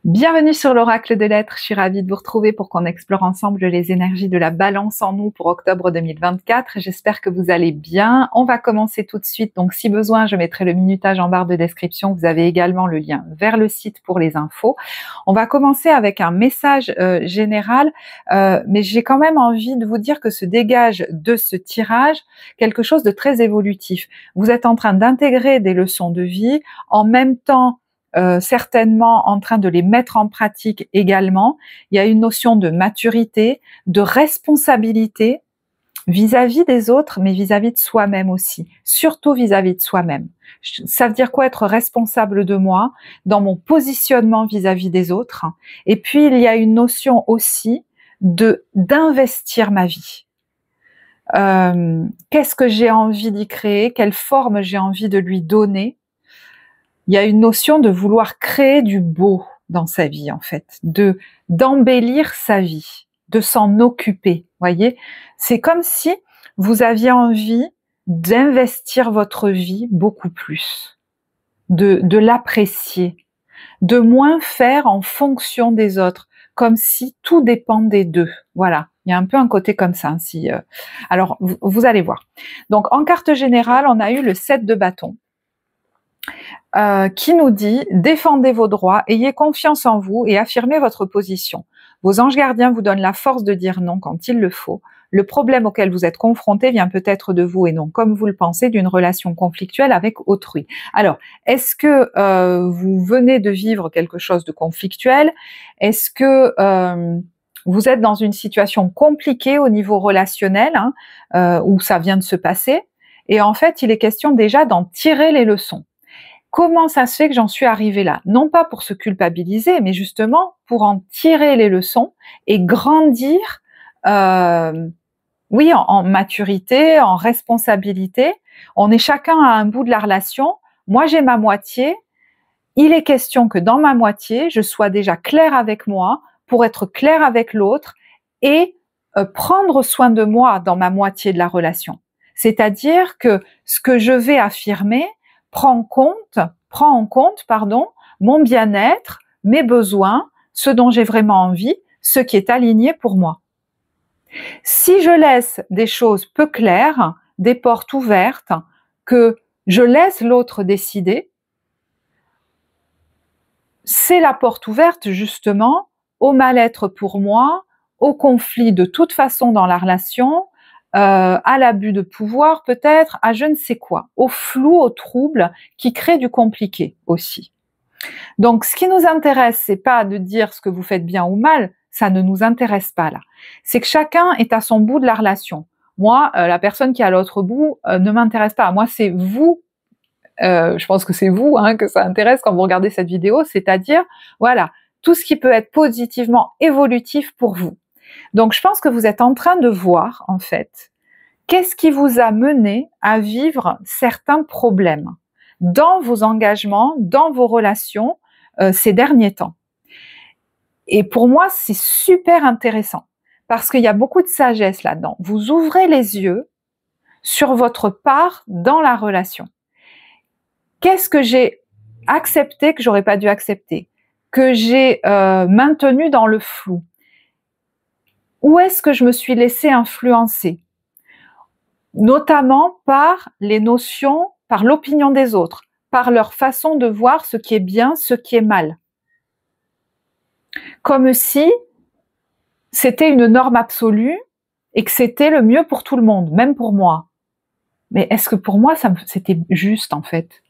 Bienvenue sur l'Oracle de l'Être, je suis ravie de vous retrouver pour qu'on explore ensemble les énergies de la balance en nous pour octobre 2024. J'espère que vous allez bien. On va commencer tout de suite, donc si besoin, je mettrai le minutage en barre de description. Vous avez également le lien vers le site pour les infos. On va commencer avec un message général, mais j'ai quand même envie de vous dire que se dégage de ce tirage quelque chose de très évolutif. Vous êtes en train d'intégrer des leçons de vie, en même temps certainement en train de les mettre en pratique également. Il y a une notion de maturité, de responsabilité vis-à-vis des autres, mais vis-à-vis de soi-même aussi, surtout vis-à-vis de soi-même. Ça veut dire quoi être responsable de moi, dans mon positionnement vis-à-vis des autres. Et puis il y a une notion aussi d'investir ma vie. Qu'est-ce que j'ai envie d'y créer, quelle forme j'ai envie de lui donner. Il y a une notion de vouloir créer du beau dans sa vie, en fait, d'embellir sa vie, de s'en occuper, voyez. C'est comme si vous aviez envie d'investir votre vie beaucoup plus, de l'apprécier, de moins faire en fonction des autres, comme si tout dépendait d'eux. Voilà, il y a un peu un côté comme ça. Alors, vous allez voir. Donc, en carte générale, on a eu le 7 de bâton. Qui nous dit « Défendez vos droits, ayez confiance en vous et affirmez votre position. Vos anges gardiens vous donnent la force de dire non quand il le faut. Le problème auquel vous êtes confronté vient peut-être de vous et non, comme vous le pensez, d'une relation conflictuelle avec autrui. » Alors, est-ce que vous venez de vivre quelque chose de conflictuel? Est-ce que vous êtes dans une situation compliquée au niveau relationnel, où ça vient de se passer? Et en fait, il est question déjà d'en tirer les leçons. Comment ça se fait que j'en suis arrivée là? Non pas pour se culpabiliser, mais justement pour en tirer les leçons et grandir, oui, en maturité, en responsabilité. On est chacun à un bout de la relation. Moi, j'ai ma moitié. Il est question que dans ma moitié, je sois déjà claire avec moi pour être claire avec l'autre et prendre soin de moi dans ma moitié de la relation. C'est-à-dire que ce que je vais affirmer prend en compte, mon bien-être, mes besoins, ce dont j'ai vraiment envie, ce qui est aligné pour moi. Si je laisse des choses peu claires, des portes ouvertes, que je laisse l'autre décider, c'est la porte ouverte justement au mal-être pour moi, au conflit de toute façon dans la relation, à l'abus de pouvoir peut-être, à je ne sais quoi, au flou, au trouble, qui crée du compliqué aussi. Donc ce qui nous intéresse, c'est pas de dire ce que vous faites bien ou mal, ça ne nous intéresse pas là. C'est que chacun est à son bout de la relation. Moi, la personne qui est à l'autre bout ne m'intéresse pas. Moi, c'est vous, je pense que c'est vous que ça intéresse quand vous regardez cette vidéo, c'est-à-dire, voilà, tout ce qui peut être positivement évolutif pour vous. Donc, je pense que vous êtes en train de voir, en fait, qu'est-ce qui vous a mené à vivre certains problèmes dans vos engagements, dans vos relations ces derniers temps. Et pour moi, c'est super intéressant parce qu'il y a beaucoup de sagesse là-dedans. Vous ouvrez les yeux sur votre part dans la relation. Qu'est-ce que j'ai accepté que j'aurais pas dû accepter, que j'ai maintenu dans le flou? Où est-ce que je me suis laissée influencer? Notamment par les notions, par l'opinion des autres, par leur façon de voir ce qui est bien, ce qui est mal. Comme si c'était une norme absolue et que c'était le mieux pour tout le monde, même pour moi. Mais est-ce que pour moi, c'était juste en fait?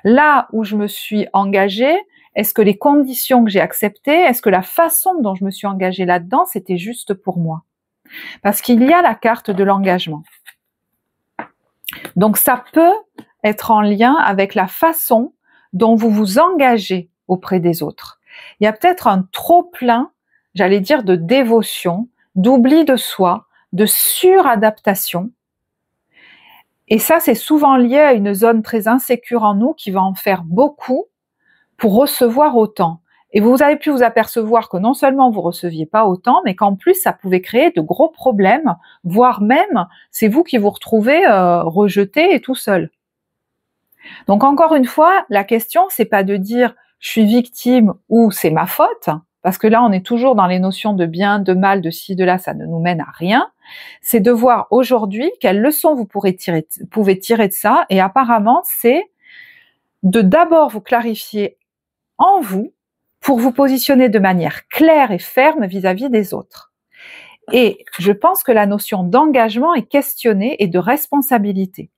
Là où je me suis engagée, est-ce que les conditions que j'ai acceptées, est-ce que la façon dont je me suis engagée là-dedans, c'était juste pour moi? Parce qu'il y a la carte de l'engagement. Donc ça peut être en lien avec la façon dont vous vous engagez auprès des autres. Il y a peut-être un trop-plein, j'allais dire, de dévotion, d'oubli de soi, de suradaptation. Et ça, c'est souvent lié à une zone très insécure en nous qui va en faire beaucoup pour recevoir autant. Et vous avez pu vous apercevoir que non seulement vous receviez pas autant, mais qu'en plus ça pouvait créer de gros problèmes, voire même c'est vous qui vous retrouvez rejeté et tout seul. Donc encore une fois, la question c'est pas de dire je suis victime ou c'est ma faute, parce que là on est toujours dans les notions de bien, de mal, de ci, de là, ça ne nous mène à rien, c'est de voir aujourd'hui quelles leçons vous pouvez tirer de ça, et apparemment c'est de d'abord vous clarifier en vous pour vous positionner de manière claire et ferme vis-à-vis des autres. Et je pense que la notion d'engagement est questionnée et de responsabilité.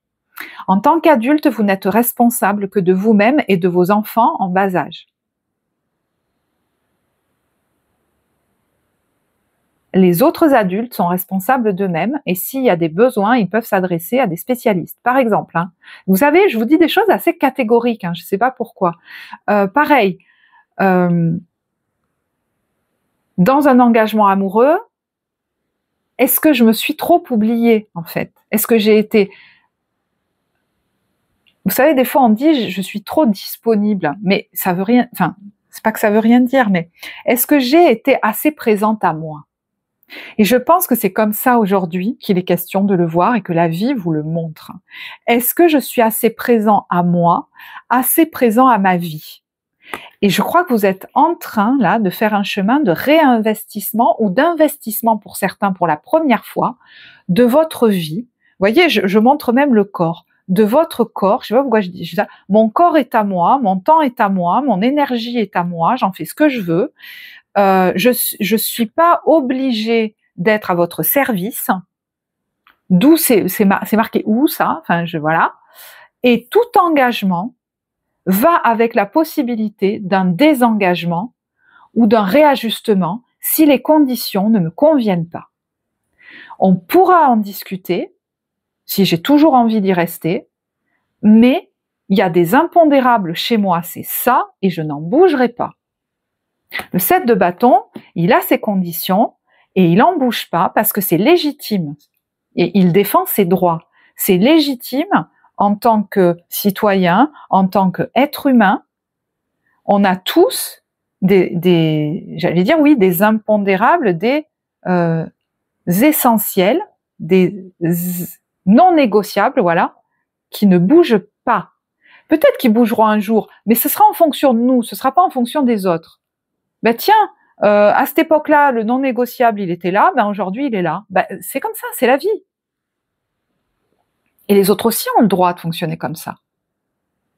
En tant qu'adulte, vous n'êtes responsable que de vous-même et de vos enfants en bas âge. Les autres adultes sont responsables d'eux-mêmes et s'il y a des besoins, ils peuvent s'adresser à des spécialistes. Par exemple, vous savez, je vous dis des choses assez catégoriques, je ne sais pas pourquoi. Pareil, dans un engagement amoureux, est-ce que je me suis trop oubliée en fait? Est-ce que j'ai été... Vous savez, des fois on dit je suis trop disponible, mais ça veut rien... Enfin, c'est pas que ça veut rien dire, mais est-ce que j'ai été assez présente à moi? Et je pense que c'est comme ça aujourd'hui qu'il est question de le voir et que la vie vous le montre. Est-ce que je suis assez présent à moi, assez présent à ma vie? Et je crois que vous êtes en train là de faire un chemin de réinvestissement ou d'investissement pour certains pour la première fois de votre vie. Vous voyez, je montre même le corps. De votre corps, je sais pas pourquoi je dis ça, mon corps est à moi, mon temps est à moi, mon énergie est à moi, j'en fais ce que je veux. Je suis pas obligée d'être à votre service. D'où c'est marqué où ça, enfin voilà. Et tout engagement va avec la possibilité d'un désengagement ou d'un réajustement si les conditions ne me conviennent pas. On pourra en discuter si j'ai toujours envie d'y rester, mais il y a des impondérables chez moi, c'est ça, et je n'en bougerai pas. Le 7 de bâton, il a ses conditions et il n'en bouge pas parce que c'est légitime et il défend ses droits. C'est légitime en tant que citoyen, en tant qu'être humain. On a tous j'allais dire oui, des impondérables, des essentiels, des non négociables, voilà, qui ne bougent pas. Peut-être qu'ils bougeront un jour, mais ce sera en fonction de nous, ce sera pas en fonction des autres. Ben tiens, à cette époque-là, le non négociable, il était là, ben aujourd'hui, il est là. Ben, c'est comme ça, c'est la vie. Et les autres aussi ont le droit de fonctionner comme ça.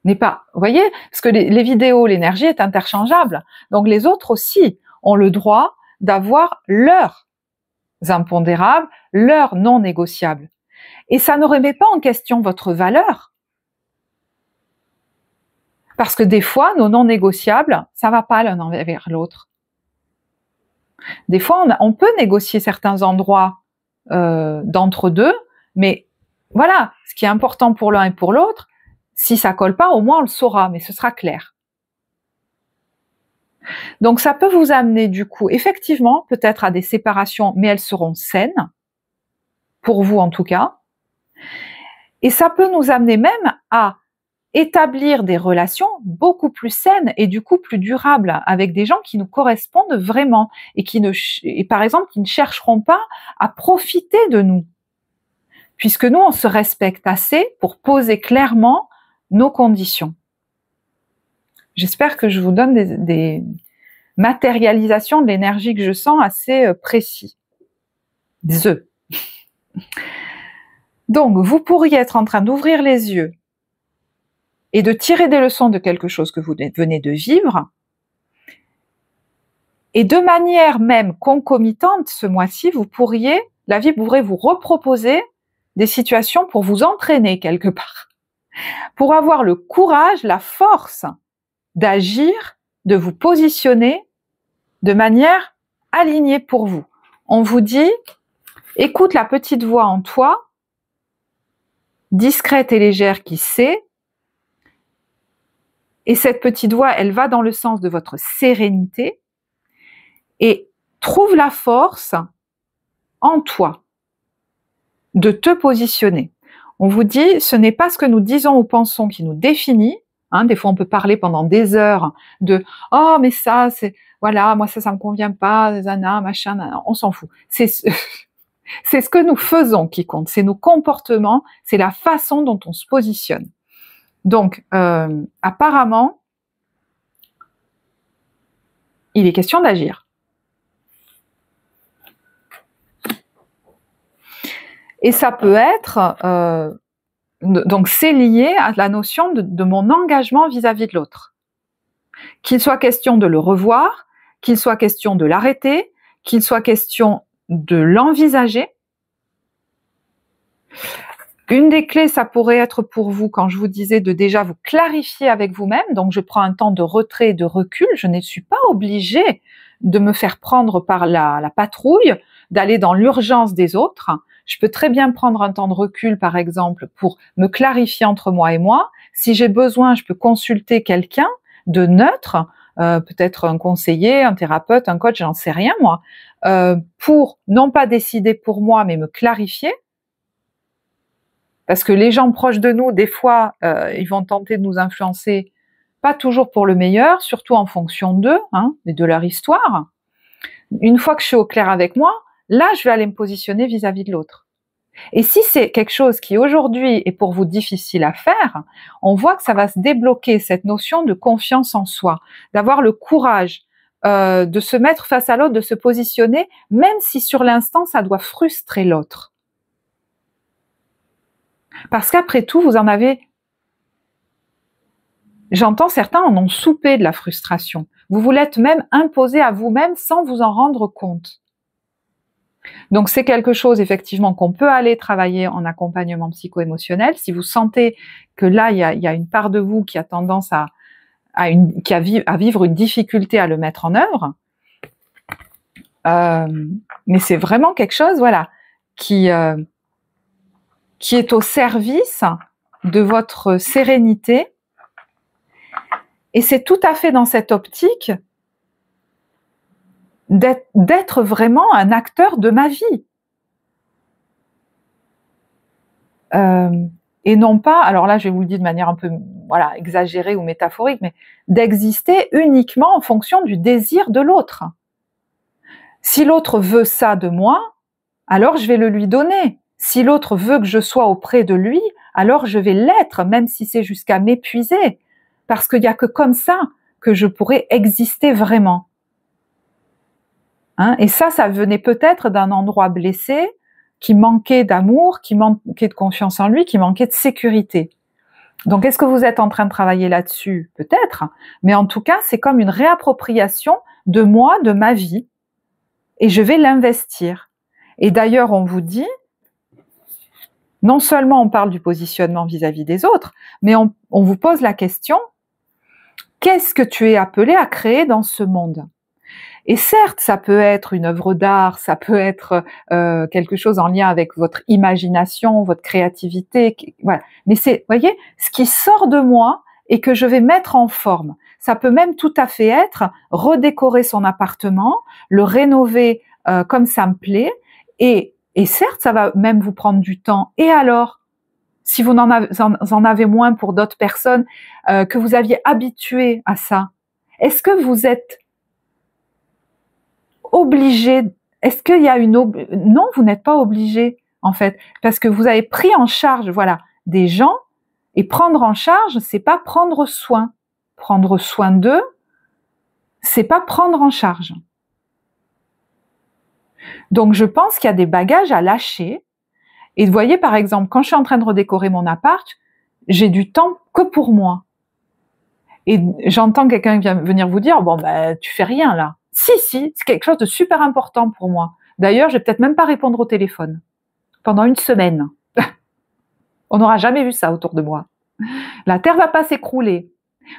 N'est pas, vous voyez, parce que les vidéos, l'énergie est interchangeable. Donc les autres aussi ont le droit d'avoir leurs impondérables, leurs non négociables. Et ça ne remet pas en question votre valeur. Parce que des fois, nos non négociables, ça va pas l'un envers l'autre. Des fois, on peut négocier certains endroits d'entre deux, mais voilà, ce qui est important pour l'un et pour l'autre, si ça colle pas, au moins on le saura, mais ce sera clair. Donc ça peut vous amener du coup, effectivement, peut-être à des séparations, mais elles seront saines, pour vous en tout cas. Et ça peut nous amener même à établir des relations beaucoup plus saines et du coup plus durables avec des gens qui nous correspondent vraiment et par exemple qui ne chercheront pas à profiter de nous, puisque nous on se respecte assez pour poser clairement nos conditions. J'espère que je vous donne des matérialisations de l'énergie que je sens assez précis. Donc vous pourriez être en train d'ouvrir les yeux et de tirer des leçons de quelque chose que vous venez de vivre, et de manière même concomitante ce mois-ci, la vie pourrait vous reproposer des situations pour vous entraîner quelque part, pour avoir le courage, la force d'agir, de vous positionner de manière alignée pour vous. On vous dit, écoute la petite voix en toi, discrète et légère qui sait, et cette petite voix, elle va dans le sens de votre sérénité, et trouve la force en toi de te positionner. On vous dit, ce n'est pas ce que nous disons ou pensons qui nous définit. Des fois, on peut parler pendant des heures de « Oh, mais ça, c'est... Voilà, moi, ça me convient pas, zana, machin, nana. » On s'en fout. C'est ce que nous faisons qui compte. C'est nos comportements, c'est la façon dont on se positionne. Donc, apparemment, il est question d'agir. Et ça peut être, donc c'est lié à la notion de mon engagement vis-à-vis de l'autre. Qu'il soit question de le revoir, qu'il soit question de l'arrêter, qu'il soit question de l'envisager. Une des clés, ça pourrait être pour vous, quand je vous disais de déjà vous clarifier avec vous-même, donc je prends un temps de retrait et de recul, je ne suis pas obligée de me faire prendre par la patrouille, d'aller dans l'urgence des autres. Je peux très bien prendre un temps de recul, par exemple, pour me clarifier entre moi et moi. Si j'ai besoin, je peux consulter quelqu'un de neutre, peut-être un conseiller, un thérapeute, un coach, j'en sais rien moi, pour non pas décider pour moi, mais me clarifier. Parce que les gens proches de nous, des fois, ils vont tenter de nous influencer, pas toujours pour le meilleur, surtout en fonction d'eux, hein, et de leur histoire. Une fois que je suis au clair avec moi, là, je vais aller me positionner vis-à-vis de l'autre. Et si c'est quelque chose qui aujourd'hui est pour vous difficile à faire, on voit que ça va se débloquer cette notion de confiance en soi, d'avoir le courage de se mettre face à l'autre, de se positionner, même si sur l'instant, ça doit frustrer l'autre. Parce qu'après tout, vous en avez... J'entends certains en ont soupé de la frustration. Vous vous l'êtes même imposé à vous-même sans vous en rendre compte. Donc c'est quelque chose effectivement qu'on peut aller travailler en accompagnement psycho-émotionnel. Si vous sentez que là, il y a une part de vous qui a tendance à vivre une difficulté à le mettre en œuvre, mais c'est vraiment quelque chose, voilà, qui est au service de votre sérénité. Et c'est tout à fait dans cette optique d'être vraiment un acteur de ma vie. Et non pas, alors là je vais vous le dire de manière un peu voilà, exagérée ou métaphorique, mais d'exister uniquement en fonction du désir de l'autre. Si l'autre veut ça de moi, alors je vais le lui donner. Si l'autre veut que je sois auprès de lui, alors je vais l'être, même si c'est jusqu'à m'épuiser. Parce qu'il n'y a que comme ça que je pourrais exister vraiment. Hein, et ça venait peut-être d'un endroit blessé, qui manquait d'amour, qui manquait de confiance en lui, qui manquait de sécurité. Donc, est-ce que vous êtes en train de travailler là-dessus? Peut-être, mais en tout cas, c'est comme une réappropriation de moi, de ma vie, et je vais l'investir. Et d'ailleurs, on vous dit, non seulement on parle du positionnement vis-à-vis des autres, mais on vous pose la question, qu'est-ce que tu es appelé à créer dans ce monde? Et certes, ça peut être une œuvre d'art, ça peut être quelque chose en lien avec votre imagination, votre créativité, voilà. Mais c'est, voyez, ce qui sort de moi et que je vais mettre en forme. Ça peut même tout à fait être redécorer son appartement, le rénover comme ça me plaît. Et certes, ça va même vous prendre du temps. Et alors, si vous en avez moins pour d'autres personnes, que vous aviez habitué à ça, est-ce que vous êtes obligé? Est-ce qu'il y a non, vous n'êtes pas obligé en fait, parce que vous avez pris en charge, voilà, des gens. Et prendre en charge, c'est pas prendre soin. Prendre soin d'eux, c'est pas prendre en charge. Donc je pense qu'il y a des bagages à lâcher. Et vous voyez, par exemple, quand je suis en train de redécorer mon appart, j'ai du temps que pour moi. Et j'entends quelqu'un qui vient venir vous dire, bon ben tu fais rien là. Si, c'est quelque chose de super important pour moi. D'ailleurs, je vais peut-être même pas répondre au téléphone pendant une semaine. On n'aura jamais vu ça autour de moi. La terre va pas s'écrouler.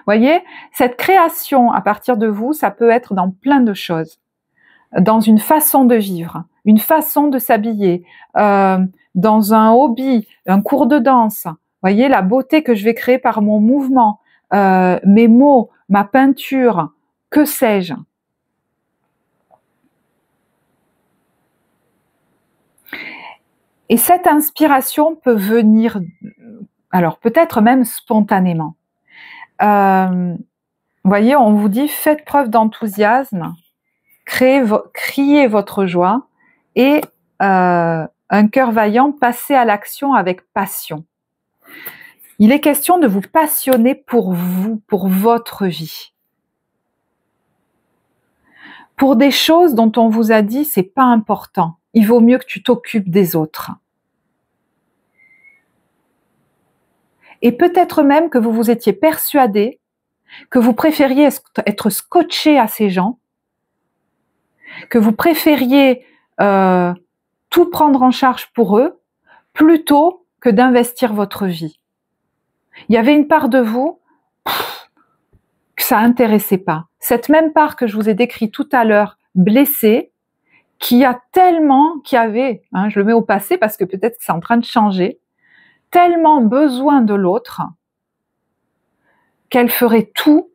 Voyez, cette création à partir de vous, ça peut être dans plein de choses. Dans une façon de vivre, une façon de s'habiller, dans un hobby, un cours de danse. Voyez, la beauté que je vais créer par mon mouvement, mes mots, ma peinture, que sais-je. Et cette inspiration peut venir, alors peut-être même spontanément. Voyez, on vous dit, faites preuve d'enthousiasme, criez votre joie et un cœur vaillant, passez à l'action avec passion. Il est question de vous passionner pour vous, pour votre vie. pour des choses dont on vous a dit c'est pas important. Il vaut mieux que tu t'occupes des autres. Et peut-être même que vous vous étiez persuadé que vous préfériez être scotché à ces gens, que vous préfériez tout prendre en charge pour eux, plutôt que d'investir votre vie. Il y avait une part de vous que ça intéressait pas. Cette même part que je vous ai décrit tout à l'heure, blessée, qui avait, je le mets au passé parce que peut-être que c'est en train de changer, tellement besoin de l'autre qu'elle ferait tout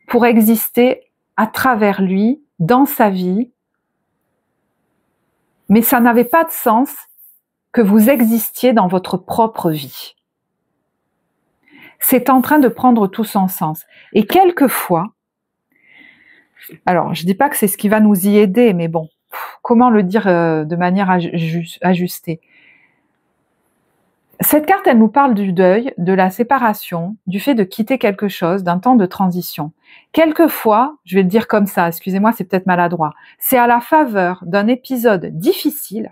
pour exister à travers lui, dans sa vie, mais ça n'avait pas de sens que vous existiez dans votre propre vie. C'est en train de prendre tout son sens. Et quelquefois, alors je dis pas que c'est ce qui va nous y aider, mais bon, comment le dire de manière ajustée? Cette carte, elle nous parle du deuil, de la séparation, du fait de quitter quelque chose, d'un temps de transition. Quelquefois, je vais le dire comme ça, excusez-moi, c'est peut-être maladroit, c'est à la faveur d'un épisode difficile.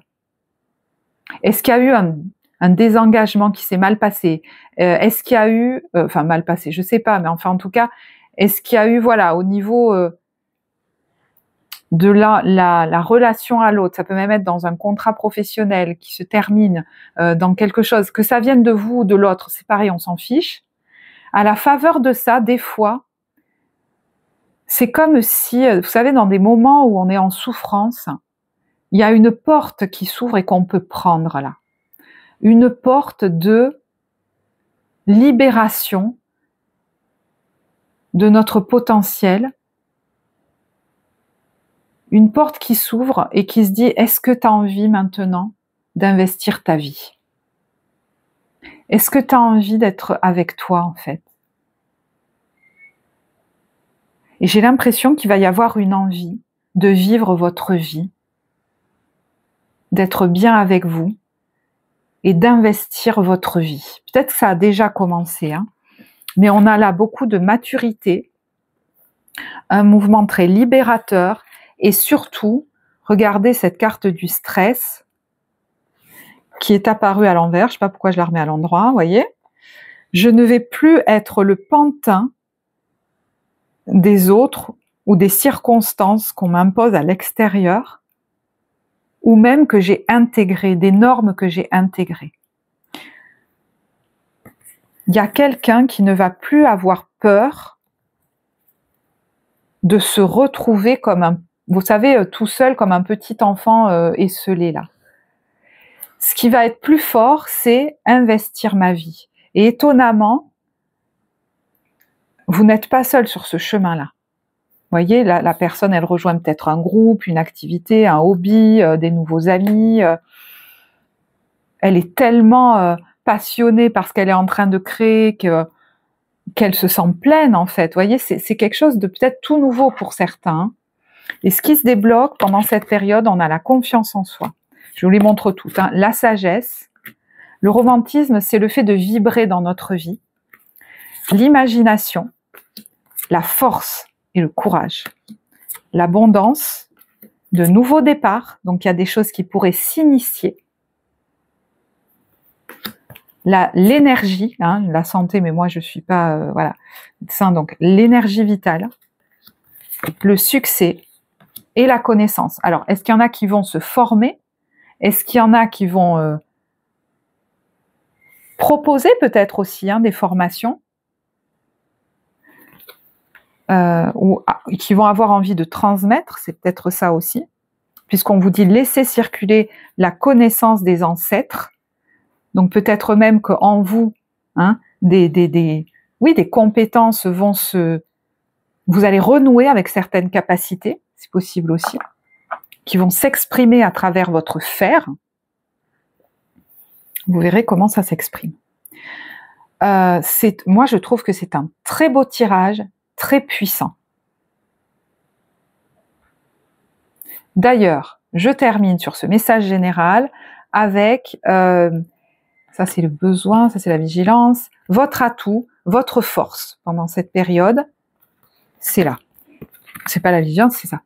Est-ce qu'il y a eu un désengagement qui s'est mal passé? Est-ce qu'il y a eu, mal passé, je sais pas, mais enfin en tout cas, est-ce qu'il y a eu, voilà, au niveau de la relation à l'autre, ça peut même être dans un contrat professionnel qui se termine dans quelque chose, que ça vienne de vous ou de l'autre, c'est pareil, on s'en fiche. À la faveur de ça, des fois, c'est comme si, vous savez, dans des moments où on est en souffrance, il y a une porte qui s'ouvre et qu'on peut prendre là. Une porte de libération de notre potentiel, une porte qui s'ouvre et qui se dit, est-ce que tu as envie maintenant d'investir ta vie? Est-ce que tu as envie d'être avec toi en fait? Et j'ai l'impression qu'il va y avoir une envie de vivre votre vie, d'être bien avec vous et d'investir votre vie. Peut-être que ça a déjà commencé, mais on a là beaucoup de maturité, un mouvement très libérateur. Et surtout, regardez cette carte du stress qui est apparue à l'envers. Je ne sais pas pourquoi je la remets à l'endroit, vous voyez. Je ne vais plus être le pantin des autres ou des circonstances qu'on m'impose à l'extérieur ou même que j'ai intégrées, des normes que j'ai intégrées. Il y a quelqu'un qui ne va plus avoir peur de se retrouver comme vous savez, tout seul comme un petit enfant esseulé là. Ce qui va être plus fort, c'est investir ma vie. Et étonnamment, vous n'êtes pas seul sur ce chemin-là. Vous voyez, la personne, elle rejoint peut-être un groupe, une activité, un hobby, des nouveaux amis. Elle est tellement passionnée par ce qu'elle est en train de créer qu'elle se sent pleine en fait. Vous voyez, c'est quelque chose de peut-être tout nouveau pour certains. Et ce qui se débloque pendant cette période, on a la confiance en soi. Je vous les montre toutes. La sagesse, le romantisme, c'est le fait de vibrer dans notre vie. L'imagination, la force et le courage. L'abondance, de nouveaux départs, donc il y a des choses qui pourraient s'initier. L'énergie, la santé, mais moi je suis pas médecin, donc l'énergie vitale, le succès et la connaissance. Alors, est-ce qu'il y en a qui vont se former? Est-ce qu'il y en a qui vont proposer peut-être aussi des formations ou qui vont avoir envie de transmettre? C'est peut-être ça aussi, puisqu'on vous dit laisser circuler la connaissance des ancêtres. Donc peut-être même qu'en vous, des compétences vont vous allez renouer avec certaines capacités, c'est possible aussi, qui vont s'exprimer à travers votre faire. Vous verrez comment ça s'exprime. Moi, je trouve que c'est un très beau tirage, très puissant. D'ailleurs, je termine sur ce message général avec, ça c'est le besoin, ça c'est la vigilance, votre atout, votre force pendant cette période, c'est là. C'est pas la vigilance, c'est ça.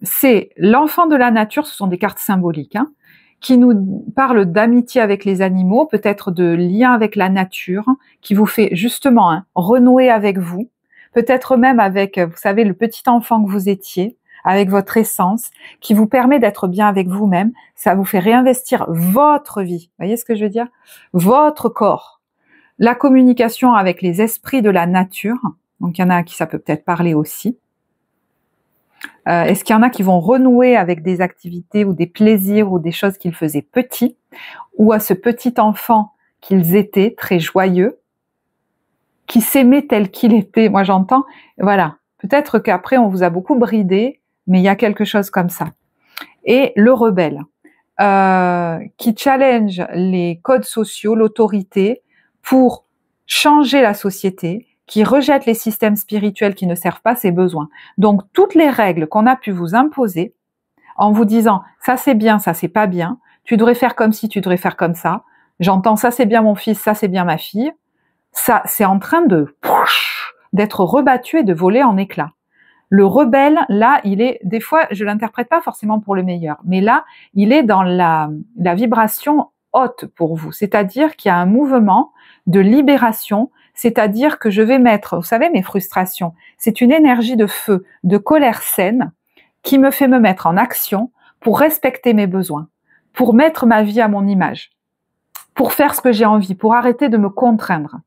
C'est l'enfant de la nature, ce sont des cartes symboliques, hein, qui nous parlent d'amitié avec les animaux, peut-être de lien avec la nature, qui vous fait justement renouer avec vous, peut-être même avec, vous savez, le petit enfant que vous étiez, avec votre essence, qui vous permet d'être bien avec vous-même. Ça vous fait réinvestir votre vie. Vous voyez ce que je veux dire? Votre corps. La communication avec les esprits de la nature. Donc, il y en a à qui ça peut peut-être parler aussi. Est-ce qu'il y en a qui vont renouer avec des activités ou des plaisirs ou des choses qu'ils faisaient petits, ou à ce petit enfant qu'ils étaient, très joyeux, qui s'aimait tel qu'il était? Moi, j'entends, voilà, peut-être qu'après, on vous a beaucoup bridé, mais il y a quelque chose comme ça. Et le rebelle, qui challenge les codes sociaux, l'autorité, pour changer la société, qui rejette les systèmes spirituels qui ne servent pas ses besoins. Donc, toutes les règles qu'on a pu vous imposer, en vous disant « ça c'est bien, ça c'est pas bien, tu devrais faire comme ci, tu devrais faire comme ça », j'entends « ça c'est bien mon fils, ça c'est bien ma fille », ça c'est en train d'être rebattu et de voler en éclats. Le rebelle, là, il est, des fois, je l'interprète pas forcément pour le meilleur, mais là, il est dans la vibration haute pour vous. C'est-à-dire qu'il y a un mouvement de libération, c'est-à-dire que je vais mettre, vous savez, mes frustrations, c'est une énergie de feu, de colère saine, qui me fait me mettre en action pour respecter mes besoins, pour mettre ma vie à mon image, pour faire ce que j'ai envie, pour arrêter de me contraindre.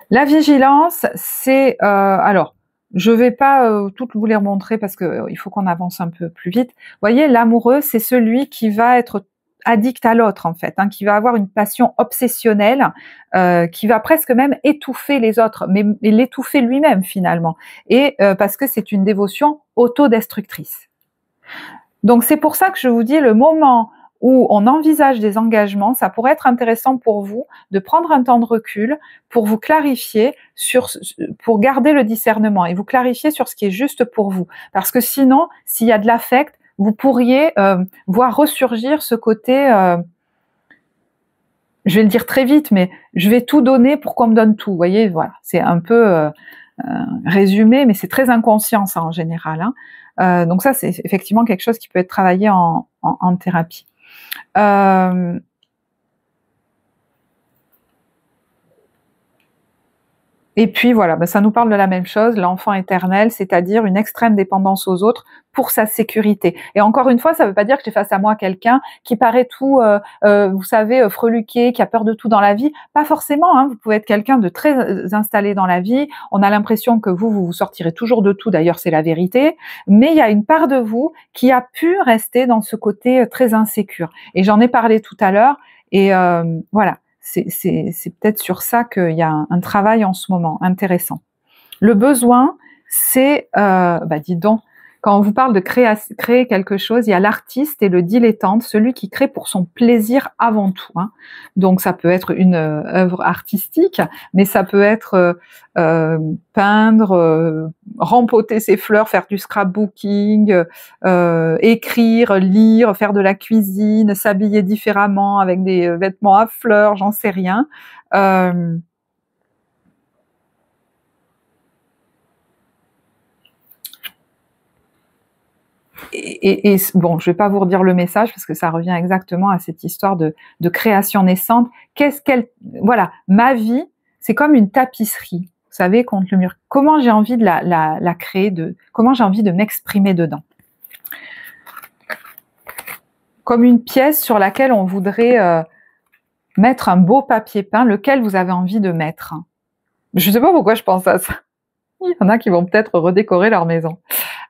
La vigilance, c'est... alors, je vais pas toutes vous les remontrer parce que il faut qu'on avance un peu plus vite. Vous voyez, l'amoureux, c'est celui qui va être addict à l'autre, en fait, hein, qui va avoir une passion obsessionnelle, qui va presque même étouffer les autres, mais l'étouffer lui-même, finalement. Et parce que c'est une dévotion autodestructrice. Donc, c'est pour ça que je vous dis, le moment où on envisage des engagements, ça pourrait être intéressant pour vous de prendre un temps de recul pour vous clarifier pour garder le discernement et vous clarifier sur ce qui est juste pour vous. Parce que sinon, s'il y a de l'affect, vous pourriez voir ressurgir ce côté, je vais le dire très vite, mais je vais tout donner pour qu'on me donne tout. Vous voyez, voilà, c'est un peu résumé, mais c'est très inconscient ça en général, hein. Donc ça, c'est effectivement quelque chose qui peut être travaillé en thérapie. Et puis voilà, ça nous parle de la même chose, l'enfant éternel, c'est-à-dire une extrême dépendance aux autres pour sa sécurité. Et encore une fois, ça ne veut pas dire que j'ai face à moi quelqu'un qui paraît tout, vous savez, freluqué, qui a peur de tout dans la vie. Pas forcément, hein, vous pouvez être quelqu'un de très installé dans la vie. On a l'impression que vous sortirez toujours de tout, d'ailleurs c'est la vérité. Mais il y a une part de vous qui a pu rester dans ce côté très insécure. Et j'en ai parlé tout à l'heure, et voilà. C'est peut-être sur ça qu'il y a un travail en ce moment intéressant. Le besoin, c'est, dis donc, quand on vous parle de créer quelque chose, il y a l'artiste et le dilettante, celui qui crée pour son plaisir avant tout, hein. Donc ça peut être une œuvre artistique, mais ça peut être peindre, rempoter ses fleurs, faire du scrapbooking, écrire, lire, faire de la cuisine, s'habiller différemment avec des vêtements à fleurs, j'en sais rien. Et bon, je vais pas vous redire le message parce que ça revient exactement à cette histoire de création naissante. Voilà, ma vie, c'est comme une tapisserie, vous savez, contre le mur. Comment j'ai envie de la créer, comment j'ai envie de m'exprimer dedans. Comme une pièce sur laquelle on voudrait mettre un beau papier peint, lequel vous avez envie de mettre. Je sais pas pourquoi je pense à ça. Il y en a qui vont peut-être redécorer leur maison.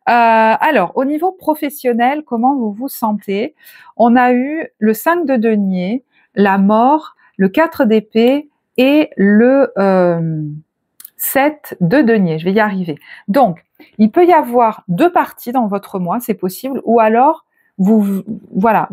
Alors, au niveau professionnel, comment vous vous sentez? On a eu le 5 de denier, la mort, le 4 d'épée et le 7 de denier. Je vais y arriver. Donc, il peut y avoir 2 parties dans votre mois, c'est possible, ou alors vous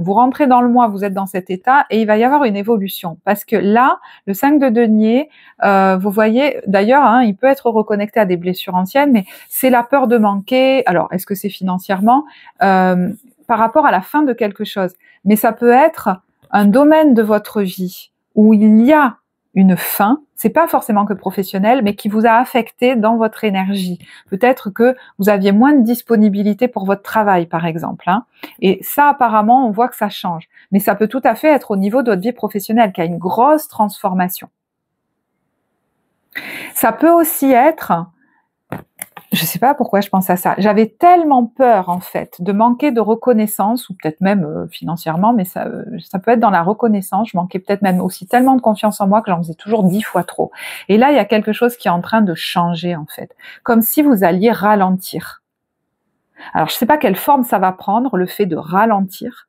rentrez dans le mois, vous êtes dans cet état et il va y avoir une évolution. Parce que là, le 5 de denier, vous voyez, d'ailleurs, hein, il peut être reconnecté à des blessures anciennes, mais c'est la peur de manquer. Alors, est-ce que c'est financièrement par rapport à la fin de quelque chose? Mais ça peut être un domaine de votre vie où il y a une fin, c'est pas forcément que professionnel, mais qui vous a affecté dans votre énergie. Peut-être que vous aviez moins de disponibilité pour votre travail, par exemple. Hein. Et ça, apparemment, on voit que ça change. Mais ça peut tout à fait être au niveau de votre vie professionnelle, qui a une grosse transformation. Ça peut aussi être, je sais pas pourquoi je pense à ça, j'avais tellement peur en fait de manquer de reconnaissance, ou peut-être même financièrement, mais ça peut être dans la reconnaissance, je manquais peut-être même aussi tellement de confiance en moi que j'en faisais toujours 10 fois trop. Et là, il y a quelque chose qui est en train de changer en fait, comme si vous alliez ralentir. Alors je sais pas quelle forme ça va prendre, le fait de ralentir,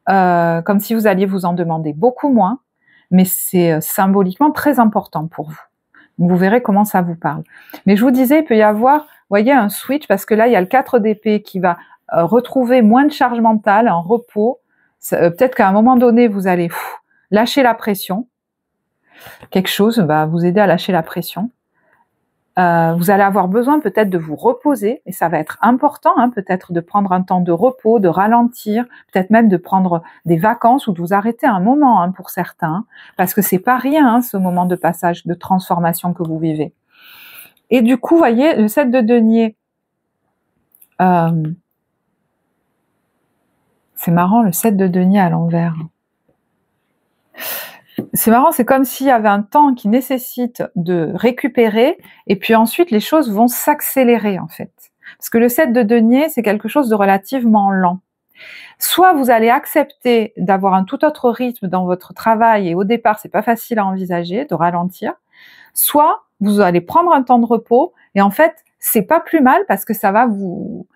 comme si vous alliez vous en demander beaucoup moins, mais c'est symboliquement très important pour vous. Vous verrez comment ça vous parle. Mais je vous disais, il peut y avoir, vous voyez, un switch, parce que là, il y a le 4 d'épée qui va retrouver moins de charge mentale, un repos. Peut-être qu'à un moment donné, vous allez lâcher la pression. Quelque chose va vous aider à lâcher la pression. Vous allez avoir besoin peut-être de vous reposer, et ça va être important, hein, peut-être de prendre un temps de repos, de ralentir, peut-être même de prendre des vacances ou de vous arrêter un moment, hein, pour certains, parce que c'est pas rien, hein, ce moment de passage, de transformation que vous vivez. Et du coup, voyez, le 7 de denier, c'est marrant, le 7 de denier à l'envers. C'est marrant, c'est comme s'il y avait un temps qui nécessite de récupérer, et puis ensuite les choses vont s'accélérer en fait. Parce que le 7 de denier, c'est quelque chose de relativement lent. Soit vous allez accepter d'avoir un tout autre rythme dans votre travail, et au départ, c'est pas facile à envisager, de ralentir. Soit vous allez prendre un temps de repos, et en fait, c'est pas plus mal parce que ça va vous...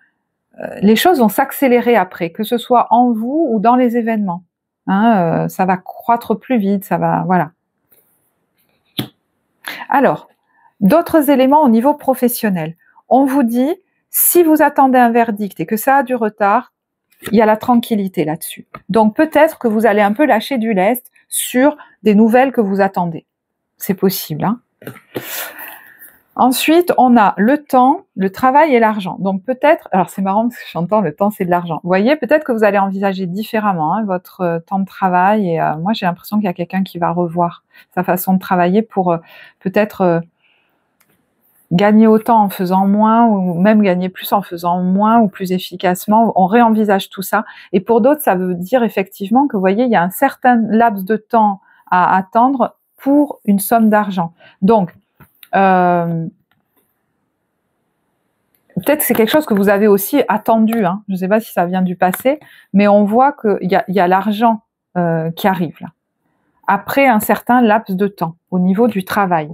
les choses vont s'accélérer après, que ce soit en vous ou dans les événements. Hein, ça va croître plus vite, ça va, voilà. Alors, d'autres éléments au niveau professionnel. On vous dit, si vous attendez un verdict et que ça a du retard, il y a la tranquillité là-dessus. Donc peut-être que vous allez un peu lâcher du lest sur des nouvelles que vous attendez. C'est possible, hein. Ensuite, on a le temps, le travail et l'argent. Donc peut-être, alors c'est marrant parce que j'entends le temps c'est de l'argent. Vous voyez, peut-être que vous allez envisager différemment, hein, votre temps de travail. Et moi, j'ai l'impression qu'il y a quelqu'un qui va revoir sa façon de travailler pour peut-être gagner autant en faisant moins, ou même gagner plus en faisant moins ou plus efficacement. On réenvisage tout ça. Et pour d'autres, ça veut dire effectivement que, vous voyez, il y a un certain laps de temps à attendre pour une somme d'argent. Donc, peut-être que c'est quelque chose que vous avez aussi attendu, hein. Je ne sais pas si ça vient du passé, mais on voit qu'il y a l'argent qui arrive là, après un certain laps de temps au niveau du travail.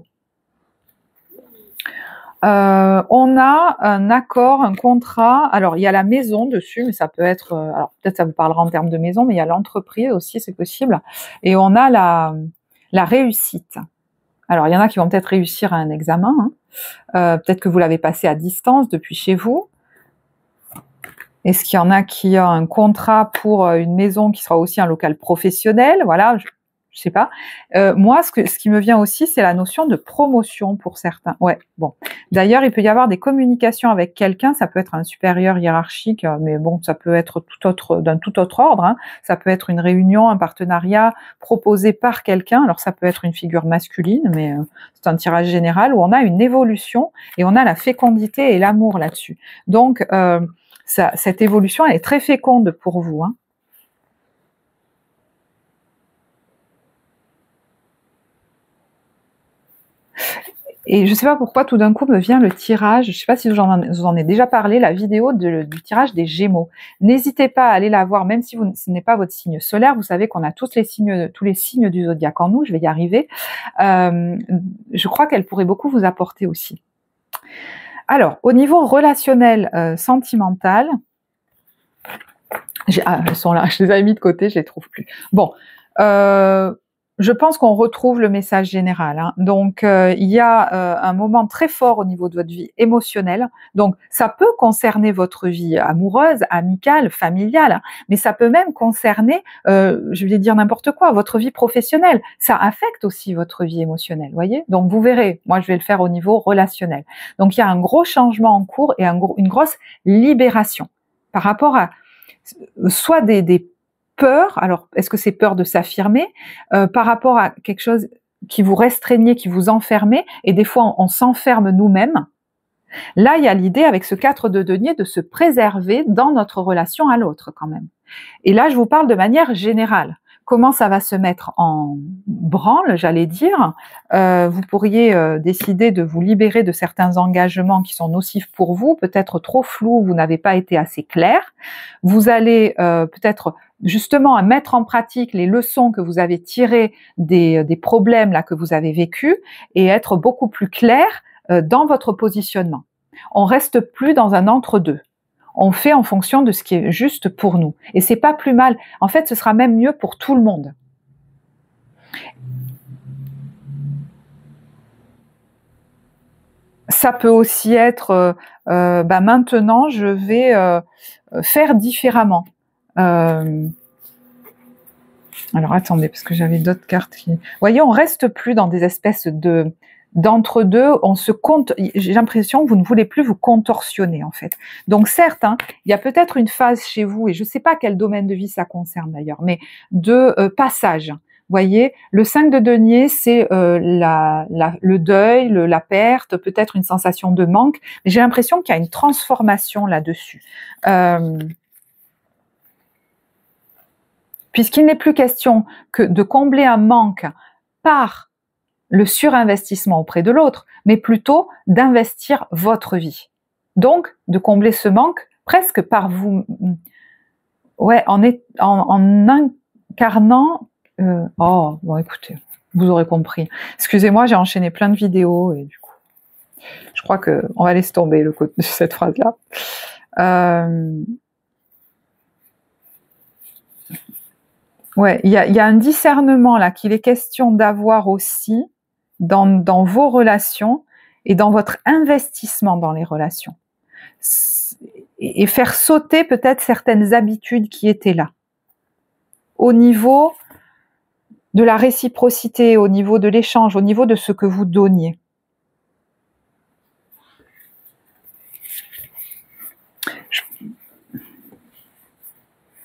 On a un accord, un contrat. Alors il y a la maison dessus, mais ça peut être, alors peut-être ça vous parlera en termes de maison, mais il y a l'entreprise aussi, c'est possible. Et on a la réussite. Alors il y en a qui vont peut-être réussir à un examen, hein. Peut-être que vous l'avez passé à distance depuis chez vous. Est-ce qu'il y en a qui ont un contrat pour une maison qui sera aussi un local professionnel? Voilà, je sais pas. Moi, ce qui me vient aussi, c'est la notion de promotion pour certains. Ouais, bon. D'ailleurs, il peut y avoir des communications avec quelqu'un, ça peut être un supérieur hiérarchique, mais bon, ça peut être d'un tout autre ordre, hein. Ça peut être une réunion, un partenariat proposé par quelqu'un. Alors, ça peut être une figure masculine, mais c'est un tirage général où on a une évolution et on a la fécondité et l'amour là-dessus. Donc, cette évolution, elle est très féconde pour vous, hein. Et je ne sais pas pourquoi tout d'un coup me vient le tirage, je ne sais pas si je vous en ai déjà parlé, la vidéo du tirage des Gémeaux. N'hésitez pas à aller la voir, même si ce n'est pas votre signe solaire. Vous savez qu'on a tous les signes du zodiaque en nous, je vais y arriver. Je crois qu'elle pourrait beaucoup vous apporter aussi. Alors, au niveau relationnel, sentimental, elles sont là, je les avais mis de côté, je les trouve plus. Bon, je pense qu'on retrouve le message général, hein. Donc, il y a un moment très fort au niveau de votre vie émotionnelle. Donc, ça peut concerner votre vie amoureuse, amicale, familiale, hein, mais ça peut même concerner, je vais dire n'importe quoi, votre vie professionnelle. Ça affecte aussi votre vie émotionnelle, voyez. Donc, vous verrez, moi, je vais le faire au niveau relationnel. Donc, il y a un gros changement en cours et une grosse libération par rapport à soit des peur, alors est-ce que c'est peur de s'affirmer par rapport à quelque chose vous restreignez, qui vous enfermez, et des fois on s'enferme nous-mêmes. Là, il y a l'idée avec ce 4 de denier de se préserver dans notre relation à l'autre quand même. Et là, je vous parle de manière générale. Comment ça va se mettre en branle, j'allais dire. Vous pourriez décider de vous libérer de certains engagements qui sont nocifs pour vous, peut-être trop flous, vous n'avez pas été assez clair. Vous allez peut-être justement mettre en pratique les leçons que vous avez tirées des problèmes là que vous avez vécus et être beaucoup plus clair dans votre positionnement. On reste plus dans un entre-deux. On fait en fonction de ce qui est juste pour nous. Et c'est pas plus mal. En fait, ce sera même mieux pour tout le monde. Ça peut aussi être, maintenant, je vais faire différemment. Alors attendez, parce que j'avais d'autres cartes qui... Vous voyez, on reste plus dans des espèces d'entre-deux, on se compte, j'ai l'impression que vous ne voulez plus vous contorsionner en fait. Donc certes, il y a peut-être une phase chez vous, et je ne sais pas quel domaine de vie ça concerne d'ailleurs, mais de passage. Vous voyez, le 5 de denier, c'est le deuil, la perte, peut-être une sensation de manque, mais j'ai l'impression qu'il y a une transformation là-dessus. Puisqu'il n'est plus question que de combler un manque par le surinvestissement auprès de l'autre, mais plutôt d'investir votre vie. Donc, de combler ce manque presque par vous, ouais, en incarnant. Oh, bon, écoutez, vous aurez compris. Excusez-moi, j'ai enchaîné plein de vidéos et du coup, je crois que on va laisser tomber le côté de cette phrase-là. Ouais, il y a un discernement là qu'il est question d'avoir aussi dans vos relations et dans votre investissement dans les relations. Et faire sauter peut-être certaines habitudes qui étaient là. Au niveau de la réciprocité, au niveau de l'échange, au niveau de ce que vous donniez.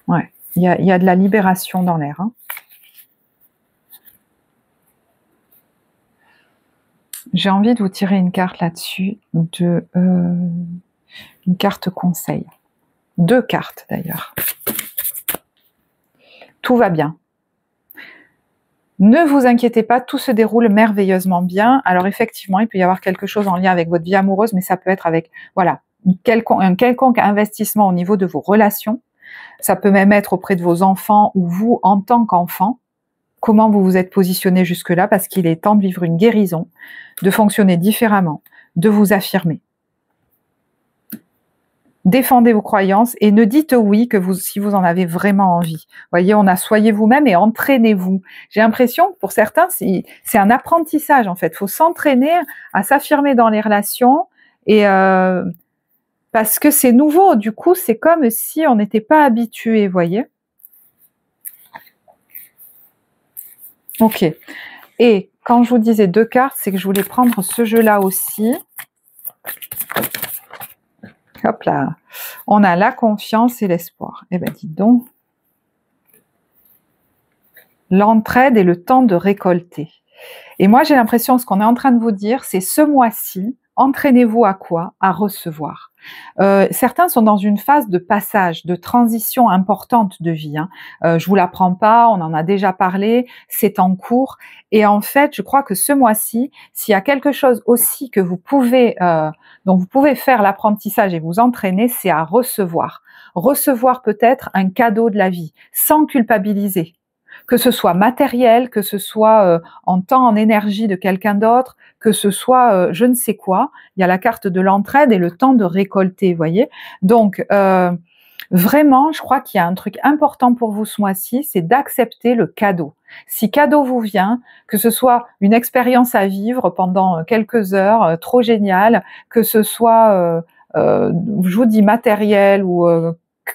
Ouais, il y a de la libération dans l'air. J'ai envie de vous tirer une carte là-dessus, une carte conseil. 2 cartes d'ailleurs. Tout va bien. Ne vous inquiétez pas, tout se déroule merveilleusement bien. Alors effectivement, il peut y avoir quelque chose en lien avec votre vie amoureuse, mais ça peut être avec, voilà, un quelconque investissement au niveau de vos relations. Ça peut même être auprès de vos enfants ou vous en tant qu'enfant. Comment vous vous êtes positionné jusque-là, parce qu'il est temps de vivre une guérison, de fonctionner différemment, de vous affirmer. Défendez vos croyances et ne dites oui que si vous en avez vraiment envie. Voyez, soyez vous-même et entraînez-vous. J'ai l'impression que pour certains, c'est un apprentissage en fait. Il faut s'entraîner à s'affirmer dans les relations et parce que c'est nouveau. Du coup, c'est comme si on n'était pas habitué, voyez. Ok. Et quand je vous disais 2 cartes, c'est que je voulais prendre ce jeu-là aussi. Hop là. On a la confiance et l'espoir. Eh bien, dites donc. L'entraide et le temps de récolter. Et moi, j'ai l'impression, ce qu'on est en train de vous dire, c'est ce mois-ci, entraînez-vous à quoi? À recevoir. Certains sont dans une phase de passage, de transition importante de vie. Je vous l'apprends pas, on en a déjà parlé, c'est en cours. Et en fait, je crois que ce mois-ci, s'il y a quelque chose aussi que vous pouvez, dont vous pouvez faire l'apprentissage et vous entraîner, c'est à recevoir. Recevoir peut-être un cadeau de la vie, sans culpabiliser. Que ce soit matériel, que ce soit en temps, en énergie de quelqu'un d'autre, que ce soit je ne sais quoi. Il y a la carte de l'entraide et le temps de récolter, vous voyez. Donc, vraiment, je crois qu'il y a un truc important pour vous ce mois-ci, c'est d'accepter le cadeau. Si cadeau vous vient, que ce soit une expérience à vivre pendant quelques heures, trop géniale, que ce soit, je vous dis matériel ou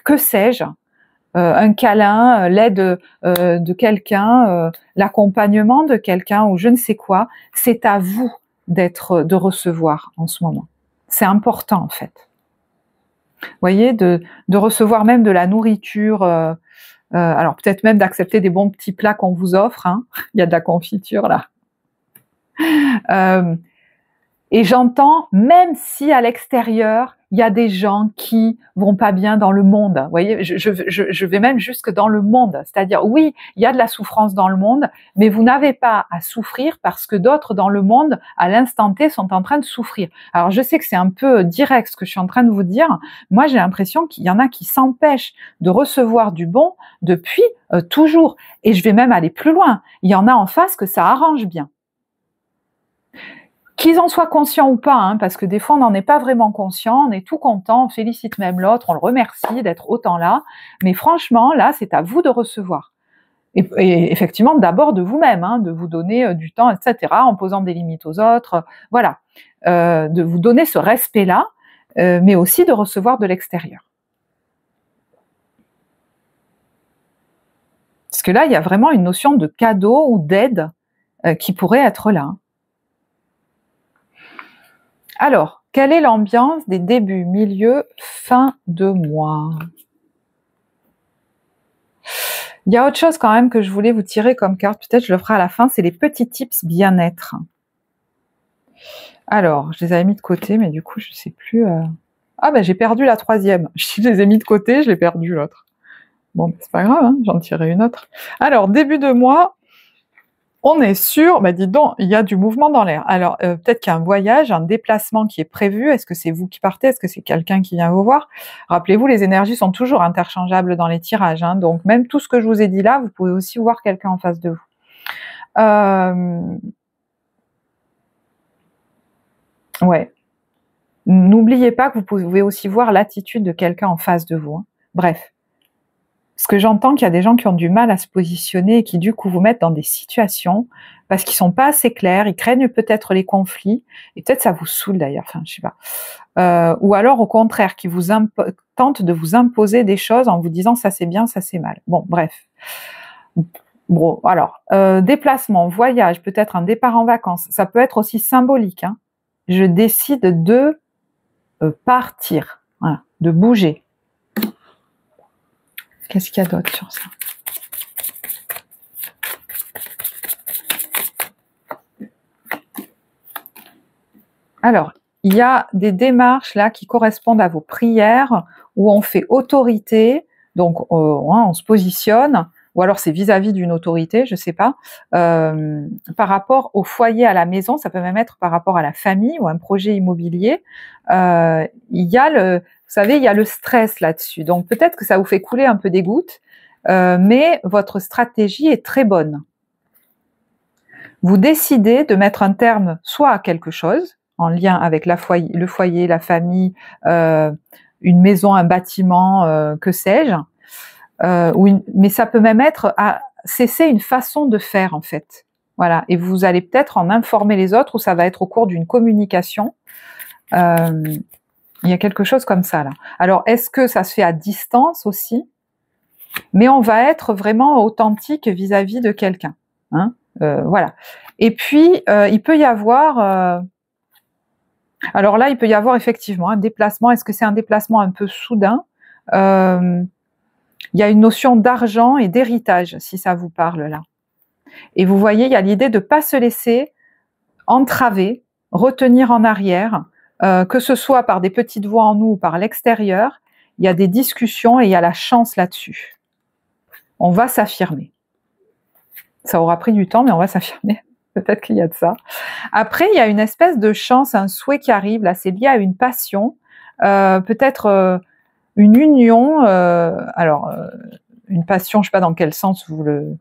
que sais-je, un câlin, l'aide de quelqu'un, l'accompagnement de quelqu'un ou je ne sais quoi, c'est à vous de recevoir en ce moment. C'est important en fait. Vous voyez, de recevoir même de la nourriture, alors peut-être même d'accepter des bons petits plats qu'on vous offre, il y a de la confiture là. Et j'entends, même si à l'extérieur, il y a des gens qui vont pas bien dans le monde. Vous voyez, je vais même jusque dans le monde. C'est-à-dire, oui, il y a de la souffrance dans le monde, mais vous n'avez pas à souffrir parce que d'autres dans le monde, à l'instant T, sont en train de souffrir. Alors, je sais que c'est un peu direct ce que je suis en train de vous dire. Moi, j'ai l'impression qu'il y en a qui s'empêchent de recevoir du bon depuis toujours. Et je vais même aller plus loin. Il y en a en face que ça arrange bien. Qu'ils en soient conscients ou pas, hein, parce que des fois on n'en est pas vraiment conscient, on est tout content, on félicite même l'autre, on le remercie d'être autant là, mais franchement là c'est à vous de recevoir. Et effectivement d'abord de vous-même, hein, de vous donner du temps, etc., en posant des limites aux autres, voilà, de vous donner ce respect-là, mais aussi de recevoir de l'extérieur. Parce que là il y a vraiment une notion de cadeau ou d'aide qui pourrait être là. Alors, quelle est l'ambiance des débuts, milieu, fin de mois? Il y a autre chose quand même que je voulais vous tirer comme carte, peut-être je le ferai à la fin, c'est les petits tips bien-être. Alors, je les avais mis de côté, mais du coup, je ne sais plus... Ah ben, j'ai perdu la troisième. Je les ai mis de côté, je l'ai perdu l'autre. Bon, c'est pas grave, hein, j'en tirerai une autre. Alors, début de mois... On est sûr, bah dis donc, il y a du mouvement dans l'air. Alors, peut-être qu'il y a un voyage, un déplacement qui est prévu. Est-ce que c'est vous qui partez? Est-ce que c'est quelqu'un qui vient vous voir? Rappelez-vous, les énergies sont toujours interchangeables dans les tirages. Hein, donc, même tout ce que je vous ai dit là, vous pouvez aussi voir quelqu'un en face de vous. Ouais. N'oubliez pas que vous pouvez aussi voir l'attitude de quelqu'un en face de vous. Hein. Bref. Parce que j'entends qu'il y a des gens qui ont du mal à se positionner et qui du coup vous mettent dans des situations parce qu'ils sont pas assez clairs, ils craignent peut-être les conflits, et peut-être ça vous saoule d'ailleurs, enfin je sais pas. Ou alors au contraire, qui vous tentent de vous imposer des choses en vous disant ça c'est bien, ça c'est mal. Bon, bref. Bon, alors, déplacement, voyage, peut-être un départ en vacances, ça peut être aussi symbolique. Hein. Je décide de partir, voilà, de bouger. Qu'est-ce qu'il y a d'autre sur ça? Alors, il y a des démarches là qui correspondent à vos prières où on fait autorité, donc on se positionne, ou alors c'est vis-à-vis d'une autorité, je sais pas, par rapport au foyer, à la maison, ça peut même être par rapport à la famille ou un projet immobilier. Il y a vous savez, il y a le stress là-dessus. Donc peut-être que ça vous fait couler un peu des gouttes, mais votre stratégie est très bonne. Vous décidez de mettre un terme soit à quelque chose, en lien avec le foyer, la famille, une maison, un bâtiment, que sais-je, mais ça peut même être à cesser une façon de faire en fait. Voilà, et vous allez peut-être en informer les autres ou ça va être au cours d'une communication. Il y a quelque chose comme ça là. Alors, est-ce que ça se fait à distance aussi? Mais on va être vraiment authentique vis-à-vis de quelqu'un. Hein, voilà. Et puis, il peut y avoir... alors là, il peut y avoir effectivement un déplacement. Est-ce que c'est un déplacement un peu soudain? Il y a une notion d'argent et d'héritage, si ça vous parle là. Et vous voyez, il y a l'idée de ne pas se laisser entraver, retenir en arrière, que ce soit par des petites voix en nous ou par l'extérieur. Il y a des discussions et il y a la chance là-dessus. On va s'affirmer. Ça aura pris du temps, mais on va s'affirmer. Peut-être qu'il y a de ça. Après, il y a une espèce de chance, un souhait qui arrive. Là, c'est lié à une passion, peut-être une union. Alors, une passion, je ne sais pas dans quel sens vous le...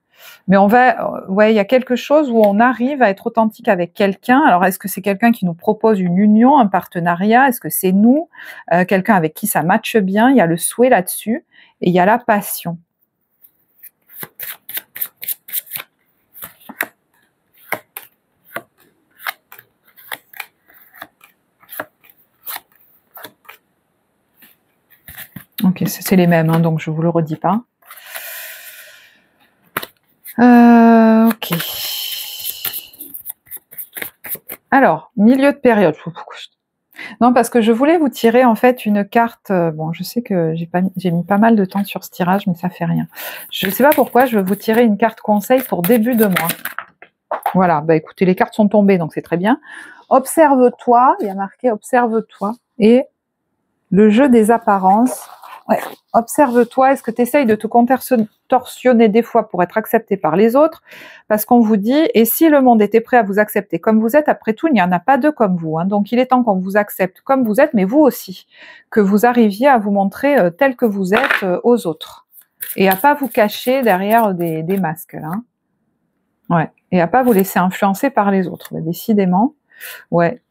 Mais ouais, il y a quelque chose où on arrive à être authentique avec quelqu'un. Alors, est-ce que c'est quelqu'un qui nous propose une union, un partenariat? Est-ce que c'est nous, quelqu'un avec qui ça matche bien? Il y a le souhait là-dessus et il y a la passion. Ok, c'est les mêmes, hein, donc je ne vous le redis pas. Ok. Alors, milieu de période. Non, parce que je voulais vous tirer en fait une carte. Bon, je sais que j'ai mis pas mal de temps sur ce tirage, mais ça fait rien. Je ne sais pas pourquoi, je veux vous tirer une carte conseil pour début de mois. Voilà, bah écoutez, les cartes sont tombées, donc c'est très bien. Observe-toi, il y a marqué observe-toi. Et le jeu des apparences. Ouais. Observe-toi, est-ce que tu essayes de te contorsionner des fois pour être accepté par les autres? Parce qu'on vous dit, et si le monde était prêt à vous accepter comme vous êtes, après tout, il n'y en a pas deux comme vous. Hein. Donc il est temps qu'on vous accepte comme vous êtes, mais vous aussi. Que vous arriviez à vous montrer tel que vous êtes aux autres. Et à pas vous cacher derrière des masques. Là. Ouais. Et à pas vous laisser influencer par les autres. Bah, décidément. Ouais.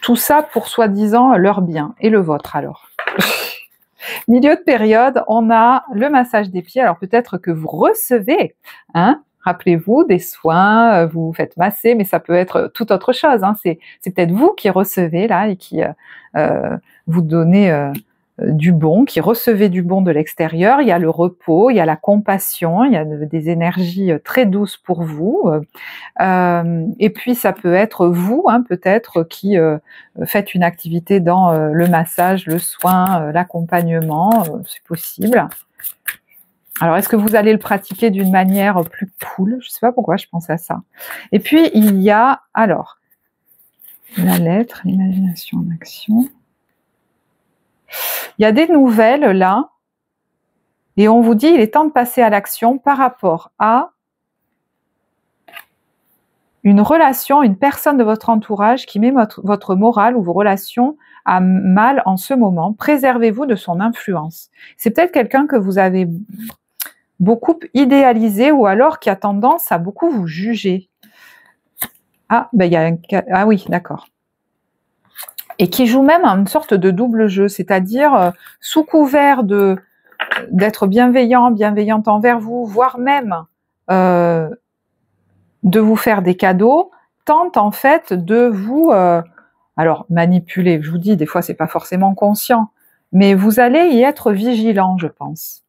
Tout ça pour soi-disant leur bien. Et le vôtre alors. Milieu de période, on a le massage des pieds. Alors peut-être que vous recevez, hein, rappelez-vous, des soins, vous vous faites masser, mais ça peut être toute autre chose. Hein. C'est peut-être vous qui recevez là et qui vous donnez du bon, qui recevez du bon de l'extérieur. Il y a le repos, il y a la compassion, il y a des énergies très douces pour vous. Et puis ça peut être vous, hein, peut-être, qui faites une activité dans le massage, le soin, l'accompagnement, c'est possible. Alors, est-ce que vous allez le pratiquer d'une manière plus cool? Je ne sais pas pourquoi je pense à ça. Et puis, il y a, alors, la lettre, l'imagination en action. Il y a des nouvelles là, et on vous dit il est temps de passer à l'action par rapport à une relation, une personne de votre entourage qui met votre morale ou vos relations à mal en ce moment. Préservez-vous de son influence. C'est peut-être quelqu'un que vous avez beaucoup idéalisé ou alors qui a tendance à beaucoup vous juger. Ah, ben il y a un cas. Ah oui, d'accord. Et qui joue même une sorte de double jeu, c'est-à-dire sous couvert d'être bienveillante envers vous, voire même de vous faire des cadeaux, tente en fait de vous, alors manipuler. Je vous dis, des fois c'est pas forcément conscient, mais vous allez y être vigilant, je pense.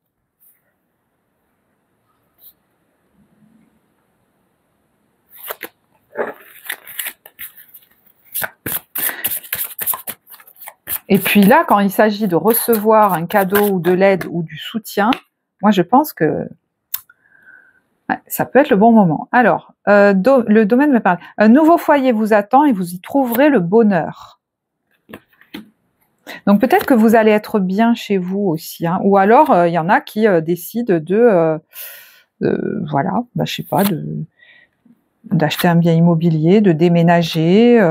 Et puis là, quand il s'agit de recevoir un cadeau ou de l'aide ou du soutien, moi je pense que ouais, ça peut être le bon moment. Alors, le domaine me parle. Un nouveau foyer vous attend et vous y trouverez le bonheur. Donc peut-être que vous allez être bien chez vous aussi, hein. Ou alors il y en a qui décident voilà, bah, je sais pas, d'acheter un bien immobilier, de déménager.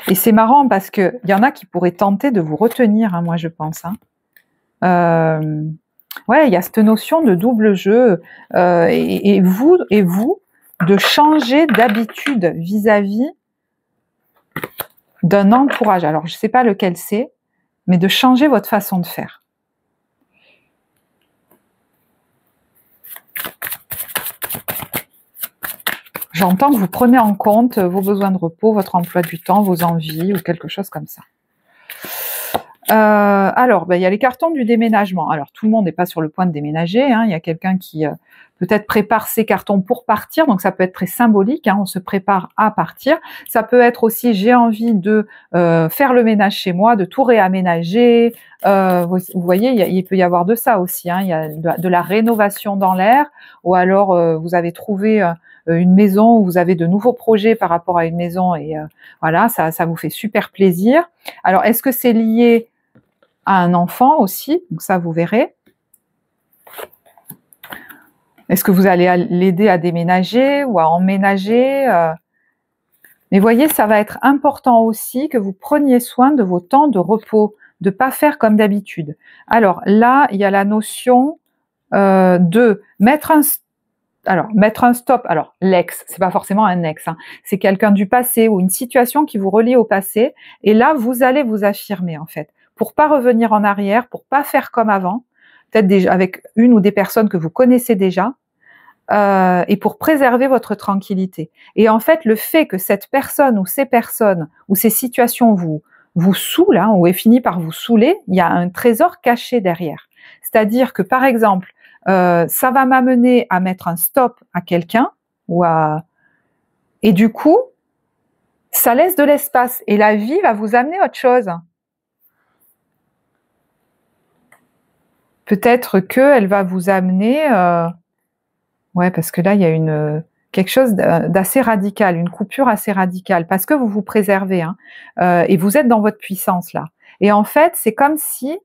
Et c'est marrant parce que il y en a qui pourraient tenter de vous retenir, hein, moi je pense. Hein. Ouais, il y a cette notion de double jeu et vous de changer d'habitude vis-à-vis d'un entourage. Alors je ne sais pas lequel c'est, mais de changer votre façon de faire. J'entends que vous prenez en compte vos besoins de repos, votre emploi du temps, vos envies ou quelque chose comme ça. Alors, ben, il y a les cartons du déménagement. Alors, tout le monde n'est pas sur le point de déménager. Hein. Il y a quelqu'un qui peut-être prépare ses cartons pour partir. Donc, ça peut être très symbolique. Hein. On se prépare à partir. Ça peut être aussi, j'ai envie de faire le ménage chez moi, de tout réaménager. Vous voyez, il peut y avoir de ça aussi. Hein. Il y a de la rénovation dans l'air. Ou alors, vous avez trouvé une maison où vous avez de nouveaux projets par rapport à une maison. Et voilà, ça vous fait super plaisir. Alors, est-ce que c'est lié à un enfant aussi, donc ça vous verrez. Est-ce que vous allez l'aider à déménager ou à emménager Mais voyez, ça va être important aussi que vous preniez soin de vos temps de repos, de ne pas faire comme d'habitude. Alors là, il y a la notion de mettre un stop. Alors l'ex, c'est pas forcément un ex, hein. C'est quelqu'un du passé ou une situation qui vous relie au passé. Et là, vous allez vous affirmer en fait, pour pas revenir en arrière, pour pas faire comme avant, peut-être déjà avec une ou des personnes que vous connaissez déjà, et pour préserver votre tranquillité. Et en fait, le fait que cette personne ou ces personnes ou ces situations vous saoulent, hein, ou est fini par vous saouler, il y a un trésor caché derrière. C'est-à-dire que par exemple, ça va m'amener à mettre un stop à quelqu'un et du coup, ça laisse de l'espace et la vie va vous amener autre chose. peut-être qu'elle va vous amener, ouais, parce que là, il y a quelque chose d'assez radical, une coupure assez radicale, parce que vous vous préservez, hein, et vous êtes dans votre puissance là. Et en fait, c'est comme si,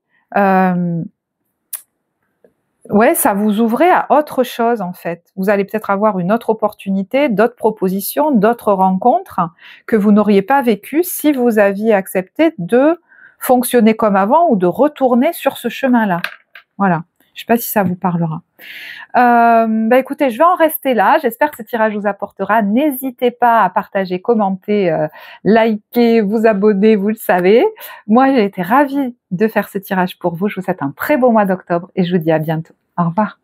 ouais, ça vous ouvrait à autre chose en fait. Vous allez peut-être avoir une autre opportunité, d'autres propositions, d'autres rencontres que vous n'auriez pas vécues si vous aviez accepté de fonctionner comme avant ou de retourner sur ce chemin-là. Voilà. Je ne sais pas si ça vous parlera. Bah écoutez, je vais en rester là. J'espère que ce tirage vous apportera. N'hésitez pas à partager, commenter, liker, vous abonner, vous le savez. Moi, j'ai été ravie de faire ce tirage pour vous. Je vous souhaite un très beau mois d'octobre et je vous dis à bientôt. Au revoir.